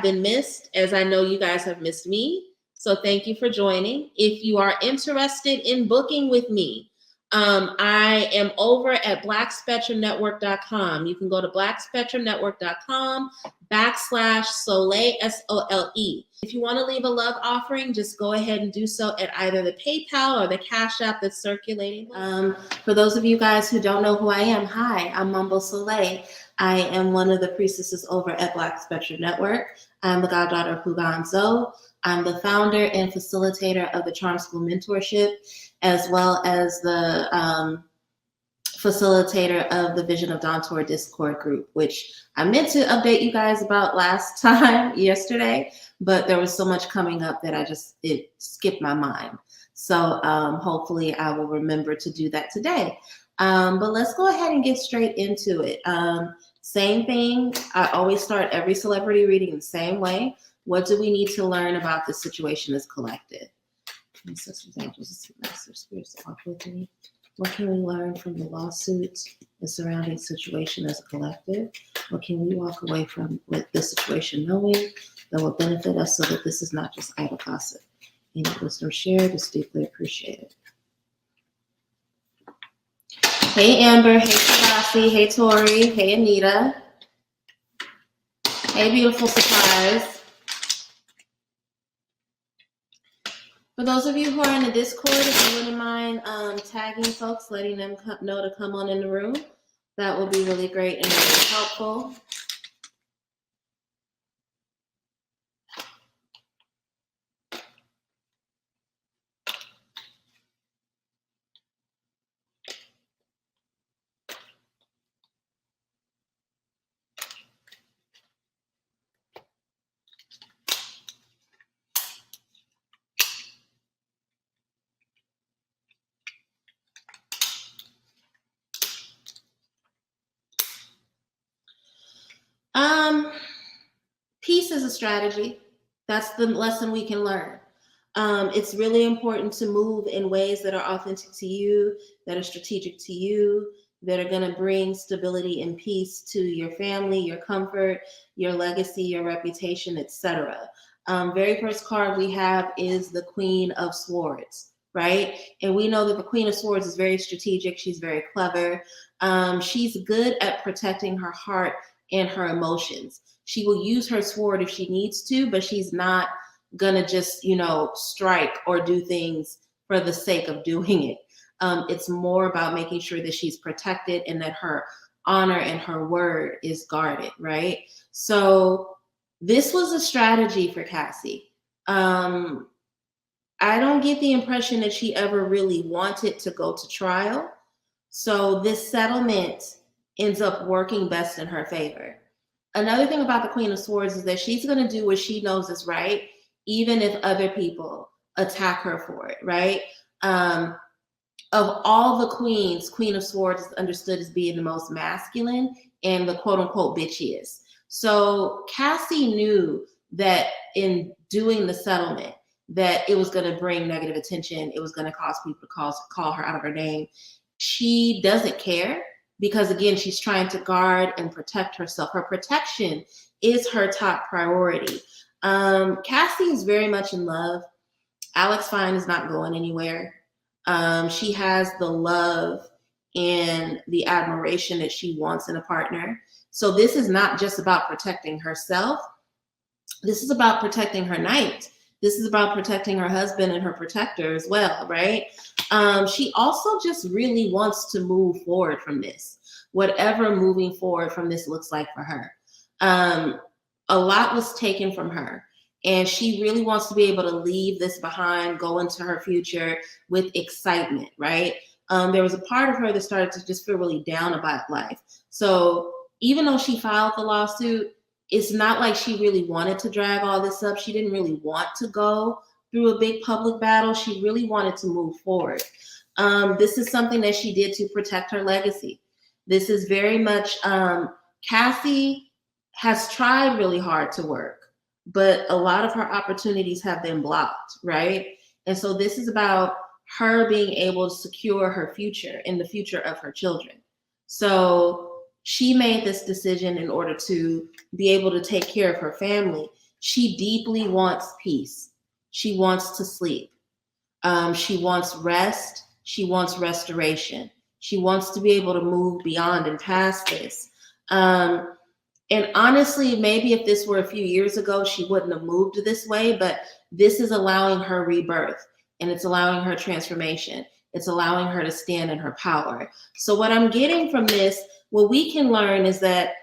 have been missed, as I know you guys have missed me. So thank you for joining. If you are interested in booking with me, I am over at blackspectrumnetwork.com. You can go to blackspectrumnetwork.com/Soleil, SOLE. If you want to leave a love offering, just go ahead and do so at either the PayPal or the Cash App that's circulating. For those of you guys who don't know who I am, hi, I'm Mumbo Soleil. I am one of the priestesses over at Black Spectrum Network. I'm the goddaughter of Huganzo. I'm the founder and facilitator of the Charm School Mentorship, as well as the facilitator of the Vision of Dawn Tour Discord group, which I meant to update you guys about last time, yesterday, but there was so much coming up that it skipped my mind. So hopefully I will remember to do that today. But let's go ahead and get straight into it. Same thing, I always start every celebrity reading the same way. What do we need to learn about the situation as collective? Ancestors, angels, master spirits, walk with me. What can we learn from the lawsuits and surrounding situation as a collective? What can we walk away from with this situation knowing that will benefit us so that this is not just idle gossip? Any wisdom shared is deeply appreciated. Hey Amber, hey Cassie, hey Tori, hey Anita. Hey beautiful surprise. For those of you who are in the Discord, if you wouldn't mind tagging folks, letting them know to come on in the room, that would be really great and really helpful. Peace is a strategy. That's the lesson we can learn. It's really important to move in ways that are authentic to you, that are strategic to you, that are going to bring stability and peace to your family, your comfort, your legacy, your reputation, etc. Very first card we have is the Queen of Swords, right? And we know that the Queen of Swords is very strategic. She's very clever. She's good at protecting her heart and her emotions. She will use her sword if she needs to, but she's not gonna just, strike or do things for the sake of doing it. It's more about making sure that she's protected and that her honor and her word is guarded, right? So this was a strategy for Cassie. I don't get the impression that she ever really wanted to go to trial. So this settlement ends up working best in her favor. Another thing about the Queen of Swords is that she's going to do what she knows is right, even if other people attack her for it, right? Of all the queens, Queen of Swords is understood as being the most masculine and the quote unquote bitchiest. So Cassie knew that in doing the settlement, that it was going to bring negative attention. It was going to cause people to call her out of her name. She doesn't care. Because again, she's trying to guard and protect herself. Her protection is her top priority. Cassie is very much in love. Alex Fine is not going anywhere. She has the love and the admiration that she wants in a partner. So this is not just about protecting herself. This is about protecting her knight. This is about protecting her husband and her protector as well, right? She also just really wants to move forward from this, whatever moving forward from this looks like for her. A lot was taken from her, and she really wants to be able to leave this behind, go into her future with excitement, right? There was a part of her that started to just feel really down about life. So even though she filed the lawsuit, it's not like she really wanted to drag all this up. She didn't really want to go through a big public battle. She really wanted to move forward. This is something that she did to protect her legacy. This is very much, Cassie has tried really hard to work, but a lot of her opportunities have been blocked, right? And so this is about her being able to secure her future and the future of her children. So she made this decision in order to be able to take care of her family. She deeply wants peace. She wants to sleep. She wants rest. She wants restoration. She wants to be able to move beyond and past this. And honestly, maybe if this were a few years ago, she wouldn't have moved this way, but this is allowing her rebirth, and it's allowing her transformation. It's allowing her to stand in her power. So what I'm getting from this, what we can learn is that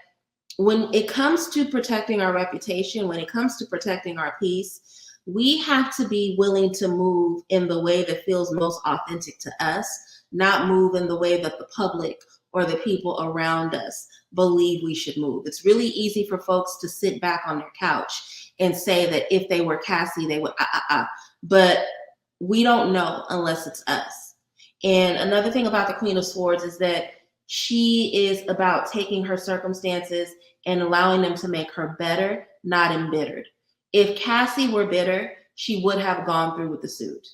when it comes to protecting our reputation, when it comes to protecting our peace, we have to be willing to move in the way that feels most authentic to us, not move in the way that the public or the people around us believe we should move. It's really easy for folks to sit back on their couch and say that if they were Cassie, they would, but we don't know unless it's us. And another thing about the Queen of Swords is that she is about taking her circumstances and allowing them to make her better, not embittered. If Cassie were bitter, she would have gone through with the suit.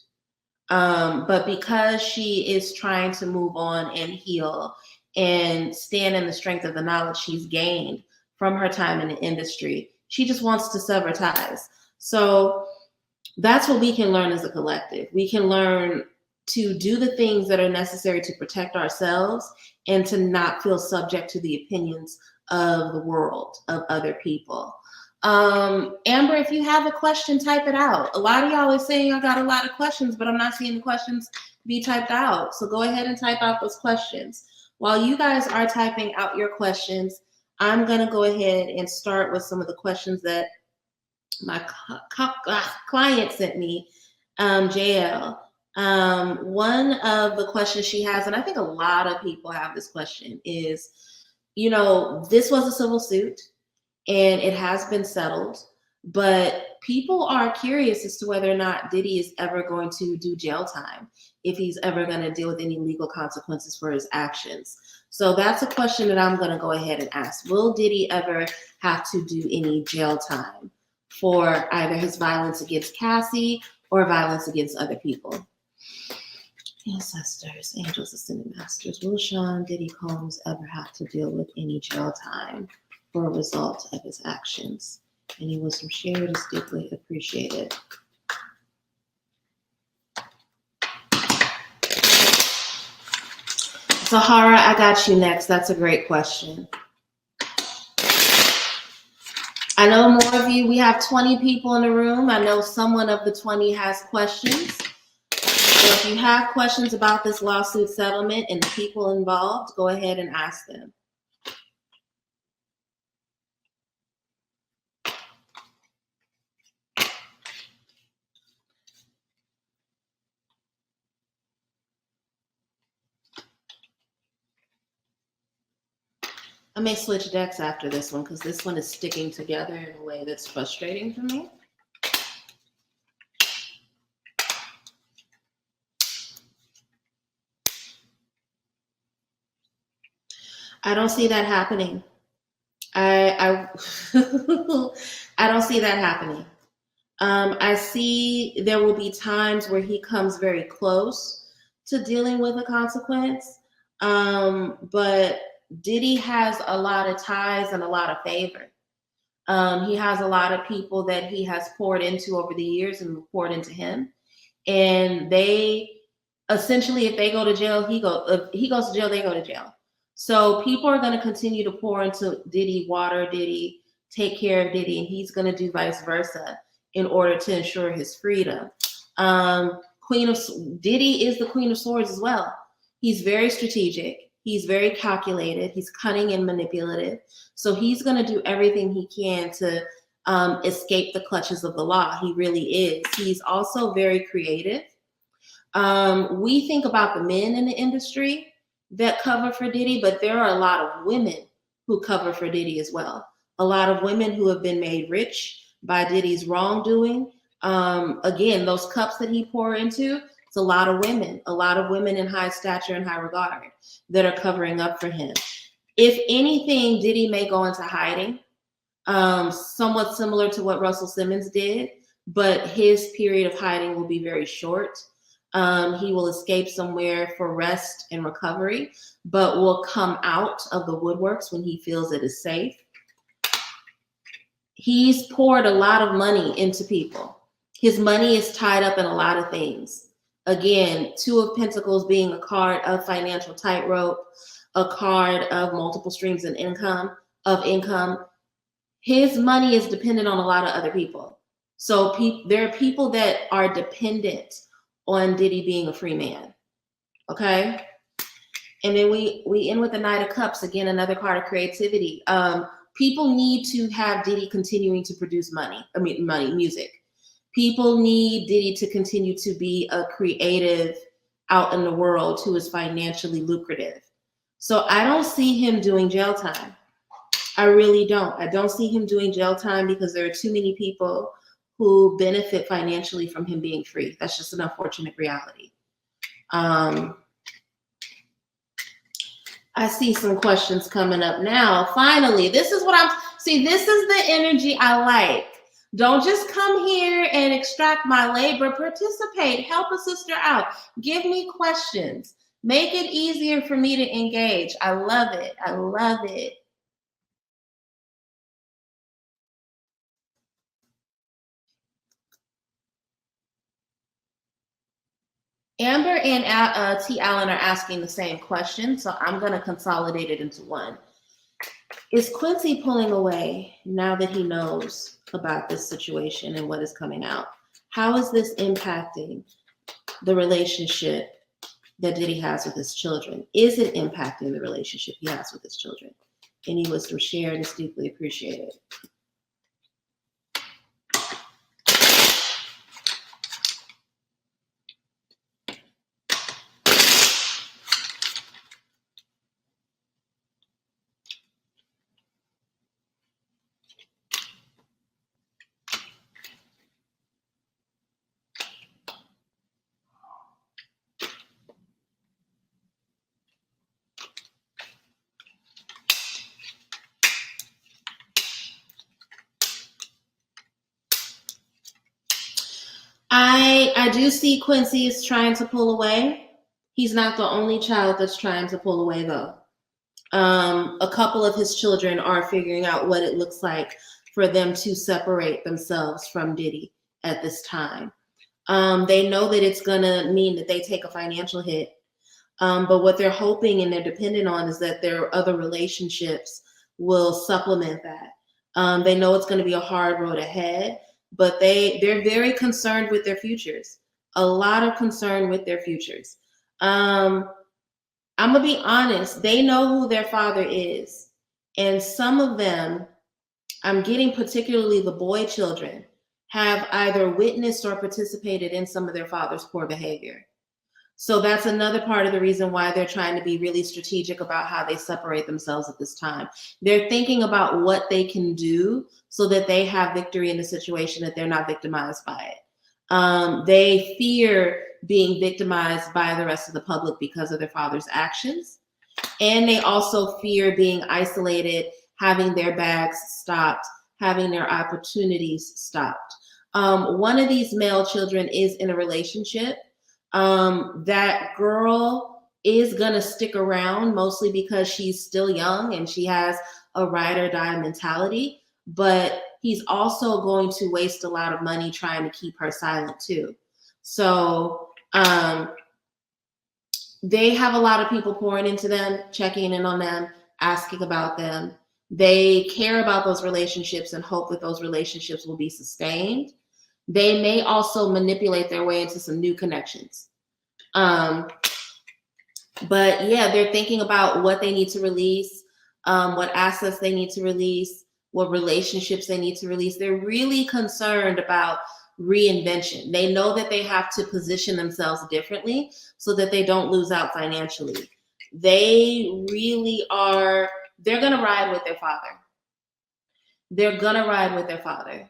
But because she is trying to move on and heal and stand in the strength of the knowledge she's gained from her time in the industry, she just wants to sever ties. So that's what we can learn as a collective. We can learn to do the things that are necessary to protect ourselves and to not feel subject to the opinions of the world, of other people. Amber, if you have a question, type it out. A lot of y'all are saying I got a lot of questions, but I'm not seeing the questions be typed out. So go ahead and type out those questions. While you guys are typing out your questions, I'm going to go ahead and start with some of the questions that my client sent me, JL. One of the questions she has, and I think a lot of people have this question, is, you know, this was a civil suit and it has been settled, but people are curious as to whether or not Diddy is ever going to do jail time, if he's ever going to deal with any legal consequences for his actions. So that's a question that I'm going to go ahead and ask. Will Diddy ever have to do any jail time for either his violence against Cassie or violence against other people? Ancestors, angels, ascended masters, will Sean Diddy Combs ever have to deal with any jail time for a result of his actions? Any wisdom shared is deeply appreciated. Zahara, I got you next. That's a great question. I know more of you, we have 20 people in the room. I know someone of the 20 has questions. So if you have questions about this lawsuit settlement and the people involved, go ahead and ask them. I may switch decks after this one because this one is sticking together in a way that's frustrating for me. I don't see that happening. I don't see that happening. I see there will be times where he comes very close to dealing with a consequence, but Diddy has a lot of ties and a lot of favor. He has a lot of people that he has poured into over the years and poured into him, and they essentially, if they go to jail, he goes to jail, they go to jail. So people are going to continue to pour into Diddy, water Diddy, take care of Diddy, and he's going to do vice versa in order to ensure his freedom. Diddy is the Queen of Swords as well. He's very strategic. He's very calculated. He's cunning and manipulative. So he's going to do everything he can to escape the clutches of the law. He really is. He's also very creative. We think about the men in the industry that cover for Diddy, but there are a lot of women who cover for Diddy as well. A lot of women who have been made rich by Diddy's wrongdoing. Again, those cups that he poured into, it's a lot of women in high stature and high regard that are covering up for him. If anything, Diddy may go into hiding, somewhat similar to what Russell Simmons did, but his period of hiding will be very short. He will escape somewhere for rest and recovery, but will come out of the woodworks when he feels it is safe. He's poured a lot of money into people. His money is tied up in a lot of things. Again, Two of Pentacles being a card of financial tightrope, a card of multiple streams of income. His money is dependent on a lot of other people. So there are people that are dependent on Diddy being a free man. Okay. And then we end with the Knight of Cups, again, another card of creativity. People need to have Diddy continuing to produce music. People need Diddy to continue to be a creative out in the world who is financially lucrative. So I don't see him doing jail time. I really don't. I don't see him doing jail time because there are too many people who benefit financially from him being free. That's just an unfortunate reality. I see some questions coming up now. Finally, this is the energy I like. Don't just come here and extract my labor. Participate, help a sister out. Give me questions. Make it easier for me to engage. I love it. I love it. Amber and T. Allen are asking the same question, so I'm going to consolidate it into one. Is Quincy pulling away now that he knows about this situation and what is coming out? How is this impacting the relationship that Diddy has with his children? Is it impacting the relationship he has with his children? Any wisdom shared is deeply appreciated. I do see Quincy is trying to pull away. He's not the only child that's trying to pull away, though. A couple of his children are figuring out what it looks like for them to separate themselves from Diddy at this time. They know that it's going to mean that they take a financial hit. But what they're hoping and they're dependent on is that their other relationships will supplement that. They know it's going to be a hard road ahead, but they're very concerned with their futures. A lot of concern with their futures. I'm going to be honest. They know who their father is. And some of them, I'm getting particularly the boy children, have either witnessed or participated in some of their father's poor behavior. So that's another part of the reason why they're trying to be really strategic about how they separate themselves at this time. They're thinking about what they can do so that they have victory in the situation, that they're not victimized by it. They fear being victimized by the rest of the public because of their father's actions. And they also fear being isolated, having their bags stopped, having their opportunities stopped. One of these male children is in a relationship. That girl is gonna stick around mostly because she's still young and she has a ride or die mentality, but he's also going to waste a lot of money trying to keep her silent too. So they have a lot of people pouring into them, checking in on them, asking about them. They care about those relationships and hope that those relationships will be sustained. They may also manipulate their way into some new connections. But yeah, they're thinking about what they need to release, what assets they need to release, what relationships they need to release. They're really concerned about reinvention. They know that they have to position themselves differently so that they don't lose out financially. They really are, they're going to ride with their father. They're going to ride with their father.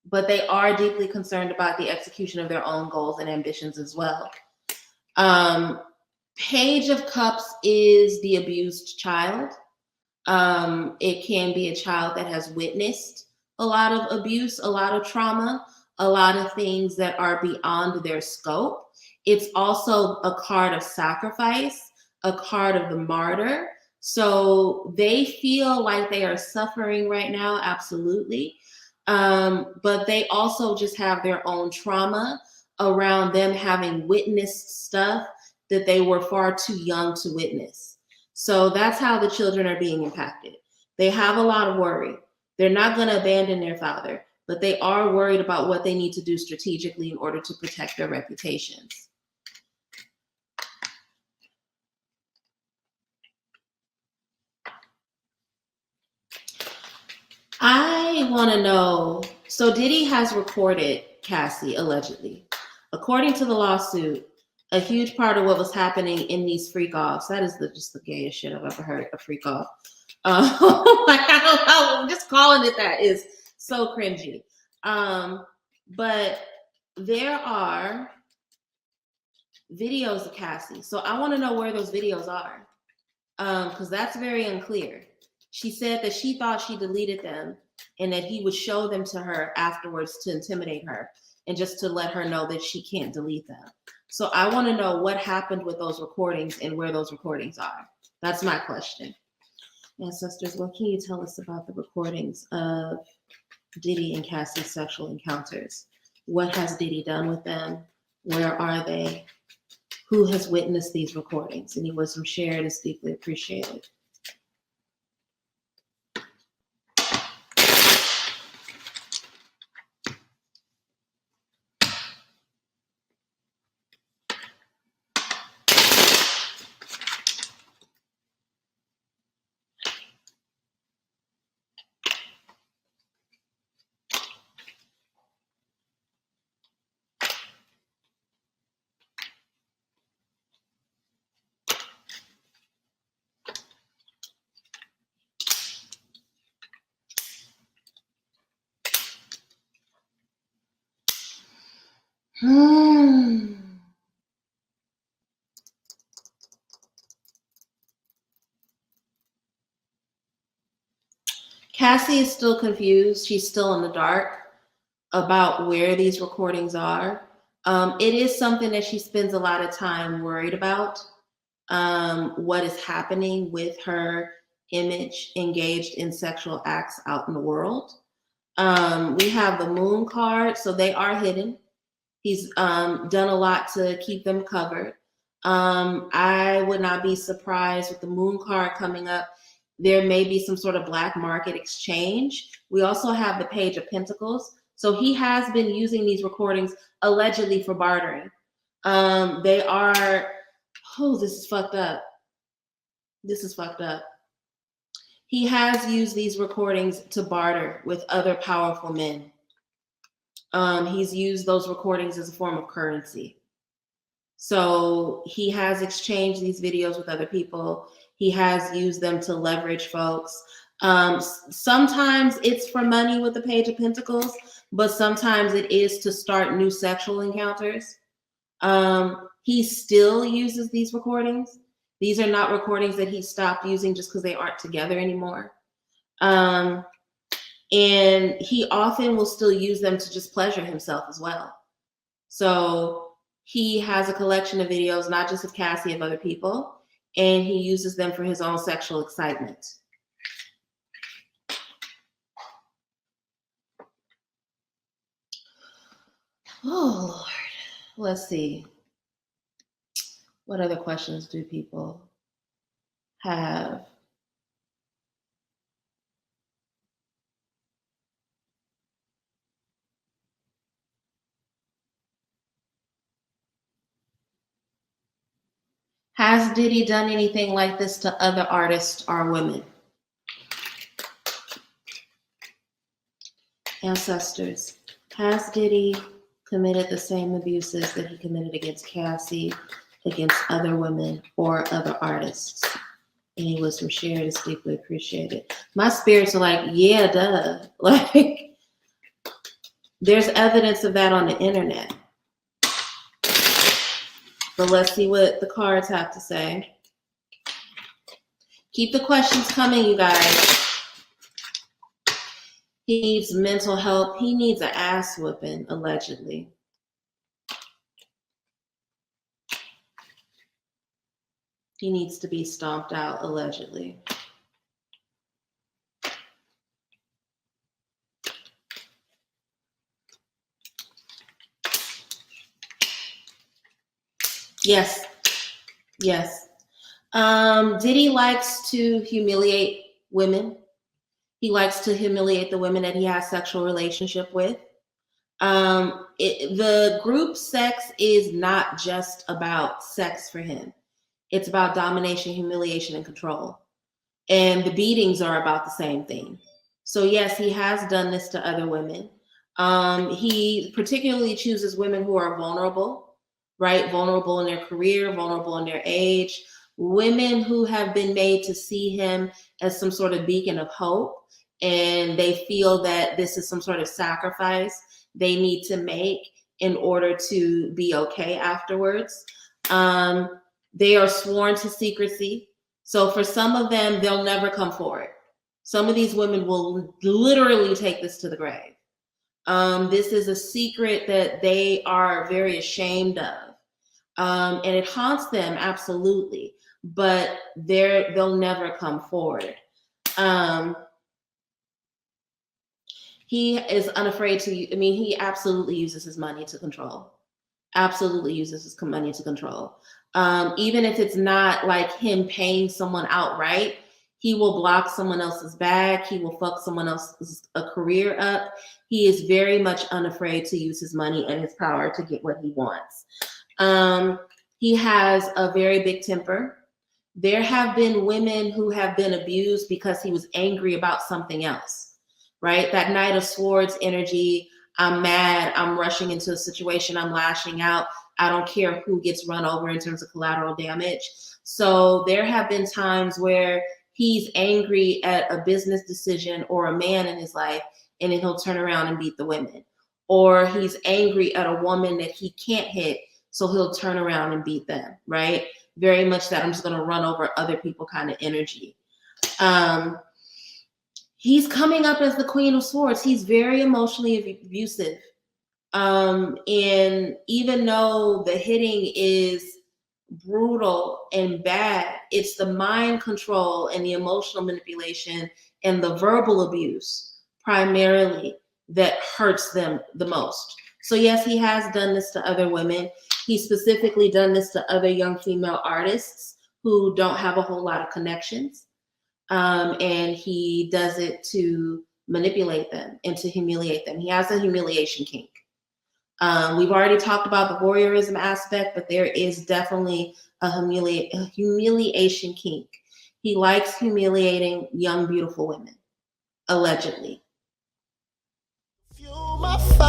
But they are deeply concerned about the execution of their own goals and ambitions as well. Page of Cups is the abused child. It can be a child that has witnessed a lot of abuse, a lot of trauma, a lot of things that are beyond their scope. It's also a card of sacrifice, a card of the martyr. So they feel like they are suffering right now, absolutely. But they also just have their own trauma around them having witnessed stuff that they were far too young to witness. So that's how the children are being impacted. They have a lot of worry. They're not going to abandon their father, but they are worried about what they need to do strategically in order to protect their reputations. I want to know, so Diddy has recorded Cassie, allegedly. According to the lawsuit, a huge part of what was happening in these freak offs, that is just the gayest shit I've ever heard, a freak off. Like, I don't know, just calling it that is so cringy. But there are videos of Cassie. So I want to know where those videos are, because that's very unclear. She said that she thought she deleted them and that he would show them to her afterwards to intimidate her and just to let her know that she can't delete them. So I want to know what happened with those recordings and where those recordings are. That's my question. Ancestors, what can you tell us about the recordings of Diddy and Cassie's sexual encounters? What has Diddy done with them? Where are they? Who has witnessed these recordings? Any wisdom shared is deeply appreciated. Cassie is still confused. She's still in the dark about where these recordings are. It is something that she spends a lot of time worried about, what is happening with her image engaged in sexual acts out in the world. We have the moon card, so they are hidden. He's done a lot to keep them covered. I would not be surprised with the moon card coming up. There may be some sort of black market exchange. We also have the Page of Pentacles. So he has been using these recordings allegedly for bartering. They are, oh, this is fucked up. This is fucked up. He has used these recordings to barter with other powerful men. He's used those recordings as a form of currency. So he has exchanged these videos with other people. He has used them to leverage folks. Sometimes it's for money with the Page of Pentacles, but sometimes it is to start new sexual encounters. He still uses these recordings. These are not recordings that he stopped using just because they aren't together anymore. And he often will still use them to just pleasure himself as well. So he has a collection of videos, not just of Cassie, of other people, and he uses them for his own sexual excitement. Oh, Lord. Let's see. What other questions do people have? Has Diddy done anything like this to other artists or women? Ancestors, has Diddy committed the same abuses that he committed against Cassie, against other women or other artists? Any wisdom shared is deeply appreciated. My spirits are like, yeah, duh. Like, there's evidence of that on the internet. But let's see what the cards have to say. Keep the questions coming, you guys. He needs mental help. He needs an ass whooping, allegedly. He needs to be stomped out, allegedly. Yes. Yes. Diddy likes to humiliate women. He likes to humiliate the women that he has sexual relationship with. The group sex is not just about sex for him. It's about domination, humiliation, and control. And the beatings are about the same thing. So yes, he has done this to other women. He particularly chooses women who are vulnerable, right? Vulnerable in their career, vulnerable in their age, women who have been made to see him as some sort of beacon of hope. And they feel that this is some sort of sacrifice they need to make in order to be okay afterwards. They are sworn to secrecy. So for some of them, they'll never come forward. Some of these women will literally take this to the grave. This is a secret that they are very ashamed of. And it haunts them, absolutely, but they'll never come forward. He is unafraid to, he absolutely uses his money to control. Absolutely uses his money to control. Even if it's not like him paying someone outright, he will block someone else's bag. He will fuck someone else's career up. He is very much unafraid to use his money and his power to get what he wants. He has a very big temper. There have been women who have been abused because he was angry about something else, right? That Knight of Swords energy. I'm mad. I'm rushing into a situation. I'm lashing out. I don't care who gets run over in terms of collateral damage. So there have been times where he's angry at a business decision or a man in his life, and then he'll turn around and beat the women. Or he's angry at a woman that he can't hit, so he'll turn around and beat them, right? Very much that I'm just going to run over other people kind of energy. He's coming up as the Queen of Swords. He's very emotionally abusive. And even though the hitting is brutal and bad, it's the mind control and the emotional manipulation and the verbal abuse primarily that hurts them the most. So yes, he has done this to other women. He's specifically done this to other young female artists who don't have a whole lot of connections. And he does it to manipulate them and to humiliate them. He has a humiliation kink. We've already talked about the voyeurism aspect, but there is definitely a humiliation kink. He likes humiliating young, beautiful women, allegedly. Fuel my fire.